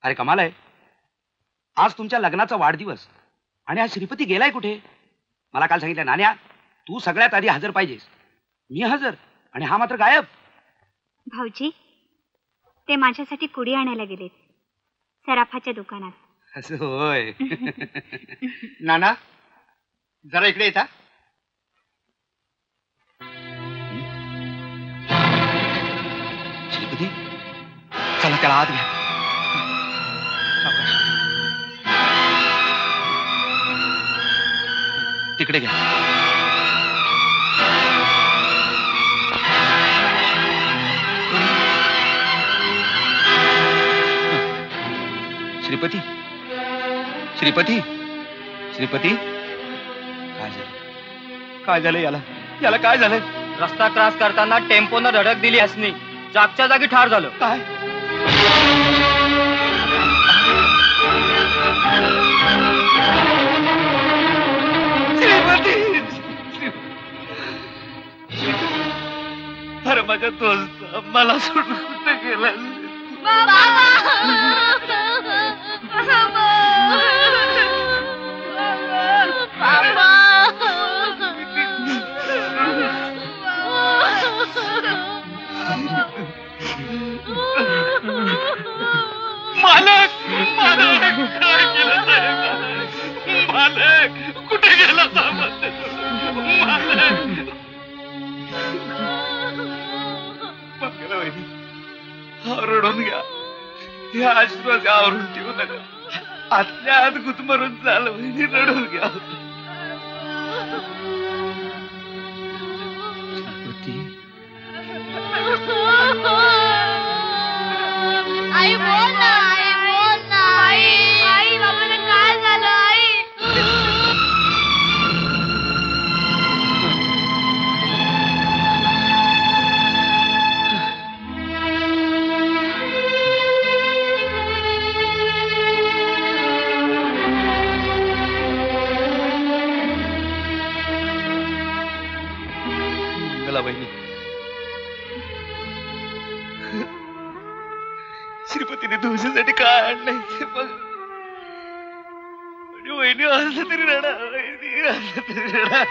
अरे कमाल आहे, आज तुमच्या लग्नाचा वाढदिवस आणि आज श्रीपती गेलाय कुठे? मला काल सांगितलं, नान्या तू सगळ्यात आधी हजर पाहिजेस. मी हजर आणि हा मात्र गायब. भाऊजी ते माझ्यासाठी कुडी आणायला गेलेत सराफाच्या दुकानात. असं होय. नाना जरा इकडे येता. श्रीपती चला त्याला आत घ्या. तिकडे घ्या. श्रीपती श्रीपती श्रीपती काय झालं? काय झालं याला? याला काय झालं? रस्ता क्रॉस करताना टेम्पोनं धडक दिली असनी, जागच्या जागी ठार झालं. काय? श्रीपती अरे माझ्या दोस्त मला सोडून कुठे गेला? मालक मालक काय केलं साहेब? मालक कुठे गेला साहेब? मालक रडून घ्या. हे आश्वास आवरून ठेवू नका. आतल्या आत गुदमरून झालं वहिनी, रडून घ्या. आई बोल ना, आई बोल ना, आई आई बाबाला काय झालं? आई बहिणी श्रीपतीने तुमच्यासाठी काय आणलंय ते बघ. वहिनी असं तरी रडा, वहिनी असं तरी रडा.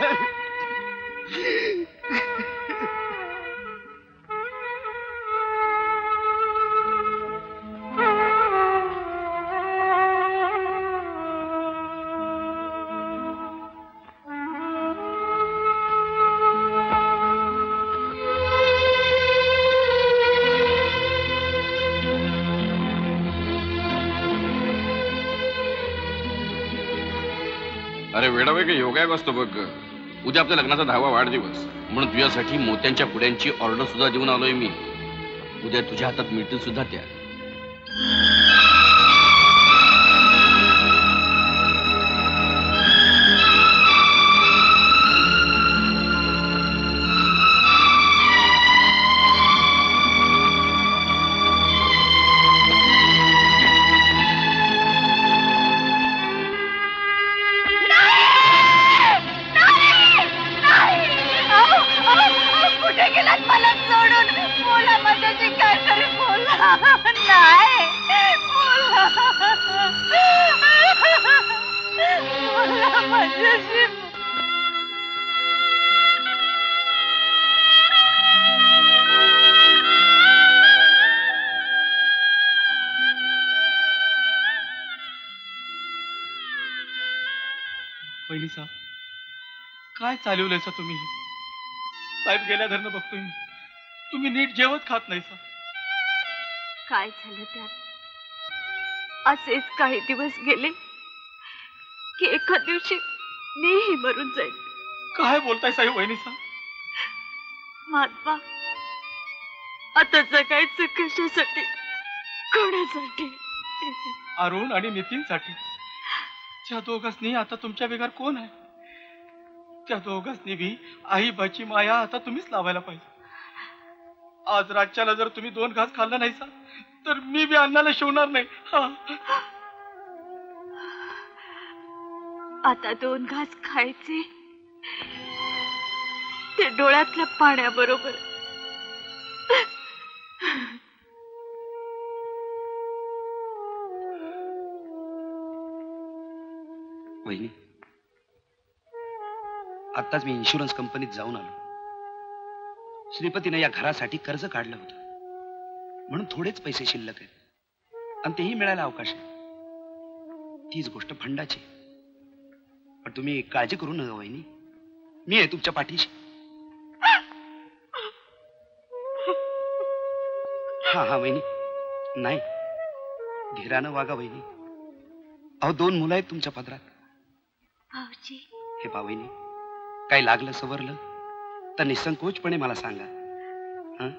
अरे वेडावे का योगायोग असतो बघ. उद्या आपल्या लग्नाचा 10वा वाढदिवस म्हणून तुझ्यासाठी मोत्यांच्या पुड्यांची ऑर्डर सुद्धा देऊन आलोय मी. उद्या तुझ्या हातात मिळतील सुद्धा त्या. वहिनी साहेब काय चालवलंय सा तुम्ही? साहेब गेल्या धरणं बघतोय मी, तुम्ही नीट जेवत खात नाही सा. काय झालं त्यात? असेच काही दिवस गेले की एका दिवशी मीही मरून जाईल. काय बोलताय साहेब? वहिनी साहेब महात्मा आता जगायचं कशासाठी, कोणासाठी? अरुण आणि नितीनसाठी. त्या दोघांनी आता तुमच्या बिगार कोण आहे? त्या दोघांनी बी आई बाची माया आता तुम्हीच लावायला पाहिजे. आज रातच्याला जर तुम्ही 2 घास खाल्ला नाही तर मी बी अन्नाला शिवणार नाही. आता 2 घास खायचे ते डोळ्यातल्या पाण्याबरोबर. वहिनी, आत्ताच मी इन्शुरन्स कंपनीत जाऊन आलो. श्रीपतीने या घरासाठी कर्ज काढलं होतं, म्हणून थोडेच पैसे शिल्लक आहेत आणि तेही मिळायला अवकाश आहे. तीच गोष्ट फंडाची. पण तुम्ही काळजी करू नका वहिनी, मी आहे तुमच्या पाठीशी. हा हा वहिनी, नाही, धीरानं वागा वहिनी. अहो 2 मुलं आहेत तुमच्या पदरात. भाऊजी, हे पा वहिनी, काही लागलं सवरलं तर निसंकोचपणे मला सांगा. हं?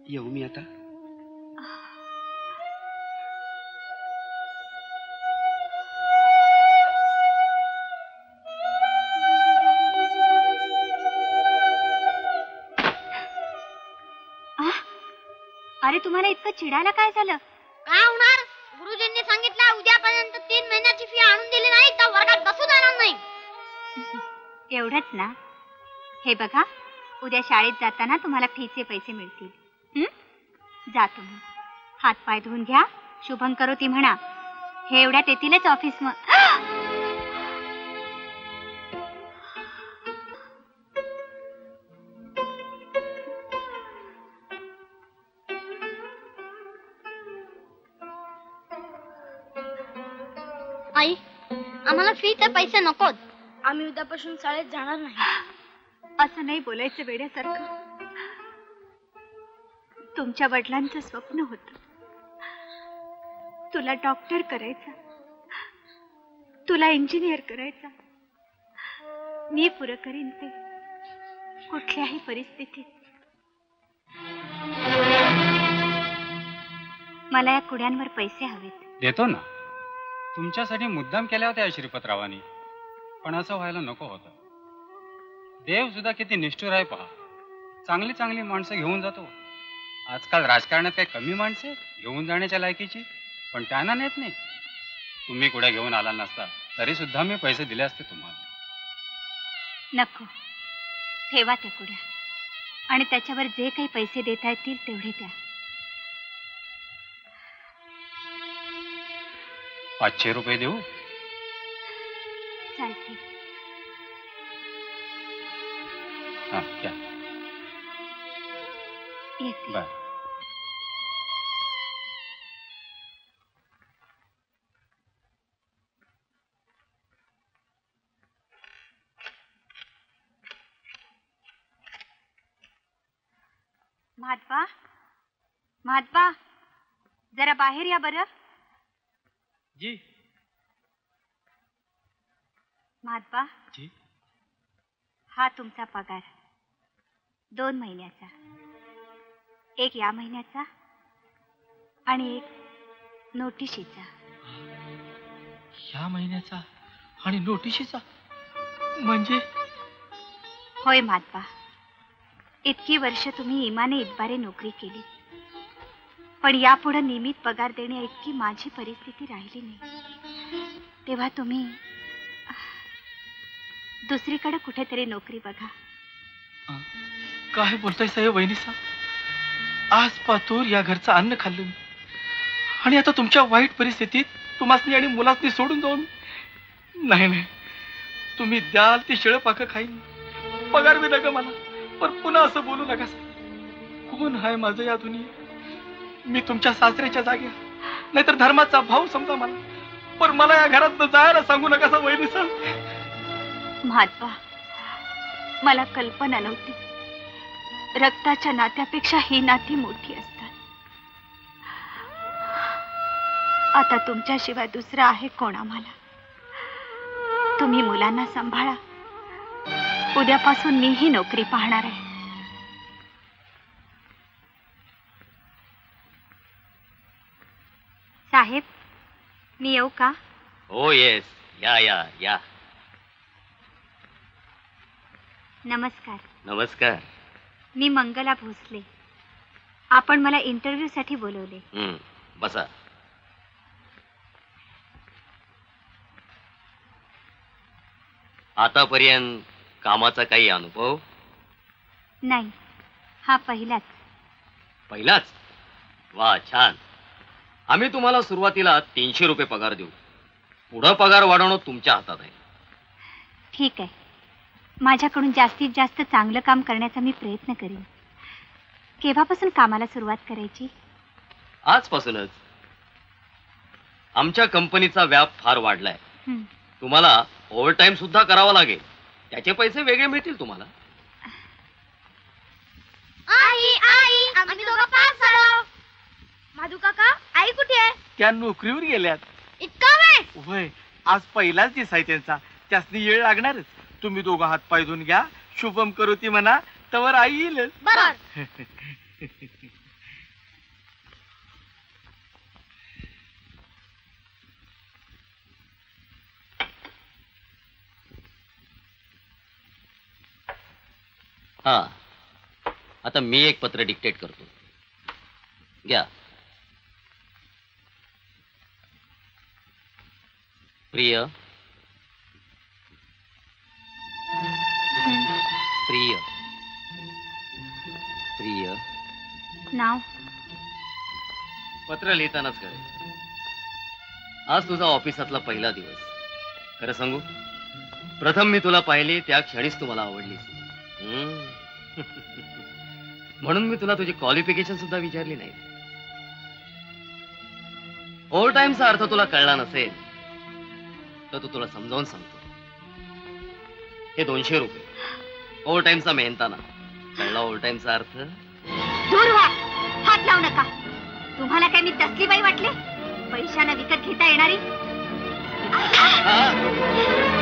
येऊ मी आता. अरे तुम्हाला इतकं चिडायला काय झालं? काय होणार? गुरुजींनी सांगितलं उद्यापर्यंत 3 महिन्याची फी आणून दिली नाही तर वर्गात बसू देणार नाही. एवढंच ना? हे बघा, उद्या शाळेत जाताना तुम्हाला फीचे पैसे मिळतील. जा तुम्ही, हात पाय धुवून घ्या, शुभं करोती म्हणा. हे एवढ्यात येतीलच ऑफिस. आई, आम्हाला फीचे पैसे नकोत. आम्ही उद्यापासून शाळेत जाणार नाही. असं नाही बोलायचं वेड्यासारखं. तुमच्या वडिलांचं स्वप्न होतं, तुला डॉक्टर करायचं, तुला इंजिनियर करायचा. मी पुरं करीन ते कुठल्याही परिस्थितीत. मला या कुड्यांवर पैसे हवेत. देतो ना, तुमच्यासाठी मुद्दाम केल्या होत्या श्रीपतरावांनी, पण असं व्हायला नको होतं. देव सुद्धा किती निष्ठुर आहे पहा. चांगली चांगली माणसं घेऊन जातो. आजकाल राजकारणात काही कमी माणसे घेऊन जाण्याच्या लायकीची, पण त्यांना नेत नाही. तुम्ही कुठे घेऊन आला नसता तरी सुद्धा मी पैसे दिले असते तुम्हाला. नको, ठेवा त्या कुड्या आणि त्याच्यावर जे काही पैसे देता येतील तेवढे द्या. 500 रुपये देऊ? चालते. हा, घ्या. येते. बर. महात्मा, महात्मा, जरा बाहेर या बरं. जी महात्मा, जी. हा तुमचा पगार 2 महिन्याचा, एक या महिन्याचा आणि एक नोटिशीचा. या महिन्याचा आणि नोटिशीचा म्हणजे? होय महात्मा, इतकी वर्ष तुम्ही इमाने इतबारे नोकरी केली, पण यापुढे नियमित पगार देण्या इतकी माझी परिस्थिती राहिली नाही. तेव्हा तुम्ही दुसरीकडे कुठेतरी नोकरी बघा. काय बोलताय साहेब? वहिनीसा, आज पातूर या घरचं अन्न खाल्लं मी, आणि आता तुमच्या वाईट परिस्थितीत तुम्हासनी आणि मुलासनी सोडून जाऊन? नाही नाही, तुम्ही द्याल ती शिळं पाकं खाईन, पगार बी नका मला, पण पुन्हा असं बोलू नका. कोण आहे माझं या दुनियेत? मी तुमच्या सासऱ्याच्या जागी, नाहीतर धर्माचा भाऊ समजा मला, पण मला या घरात जायला सांगू नका वहिनीसा. महात्मा, मला कल्पना नव्हती रक्ताच्या नात्यापेक्षा ही नाती मोठी असतात. आता तुमच्याशिवाय दुसरा आहे कोण आम्हाला? तुम्ही मुलांना सांभाळा. उद्यापासून मीही नोकरी पाहणार आहे. साहेब, मी येऊ का? हो येस, या या या. नमस्कार. नमस्कार. मी मंगला भोसले. आपण मला इंटरव्ह्यू साठी बोलवले. बसा. आतापर्यंत कामाचा काही अनुभव? नाही, हा पहिलाच. पहिलाच? वा, छान. आम्ही तुम्हाला सुरुवातीला 300 रुपये पगार देऊ. पुढं पगार वाढवणं तुमच्या हातात आहे. ठीक आहे, माझ्याकडून जास्तीत जास्त चांगलं काम करण्याचा मी प्रयत्न करीन. केव्हापासून कामाला सुरुवात करायची? आजपासूनच. आमच्या कंपनीचा व्याप फार वाढलाय. हं. तुम्हाला ओव्हर टाइम सुद्धा करावा लागेल. त्याचे पैसे वेगळे मिळतील तुम्हाला. आई आई आम्ही दोघं पास झालो. माधू काका, आई कुठे आहे? त्या नोकरीवर गेल्यात. इतका वेळ? वय, आज पहिलाच दिवस आहे त्यांचा. त्यासनी येळ लागणारच. तुम्ही दोघं हात पाय धुवून घ्या, शुभम करोती म्हणा, तवर आई येईल. बरं. हा, आता मी एक पत्र डिक्टेट करतो. घ्या. प्रिय प्रिय प्रिय. नाव? पत्र लिहितानाच कळेल. आज तुझा ऑफिसातला पहिला दिवस. खरं सांगू, प्रथम मी तुला पाहिले त्या क्षणीच तू मला आवडलीस. म्हणून मी तुला तुझी क्वालिफिकेशन सुद्धा विचारली नाही. ओव्हर टाइमचा अर्थ तुला कळला नसेल तर तू तुला समजावून सांगतो. हे 200 रुपये ओव्हर टाइमचा मेहनताना. कळला ओव्हर टाइमचा अर्थ? दूर व्हा, हात लावू नका. तुम्हाला काय मी तसली बाई वाटले? पैशानं विकत घेता येणारी? हा.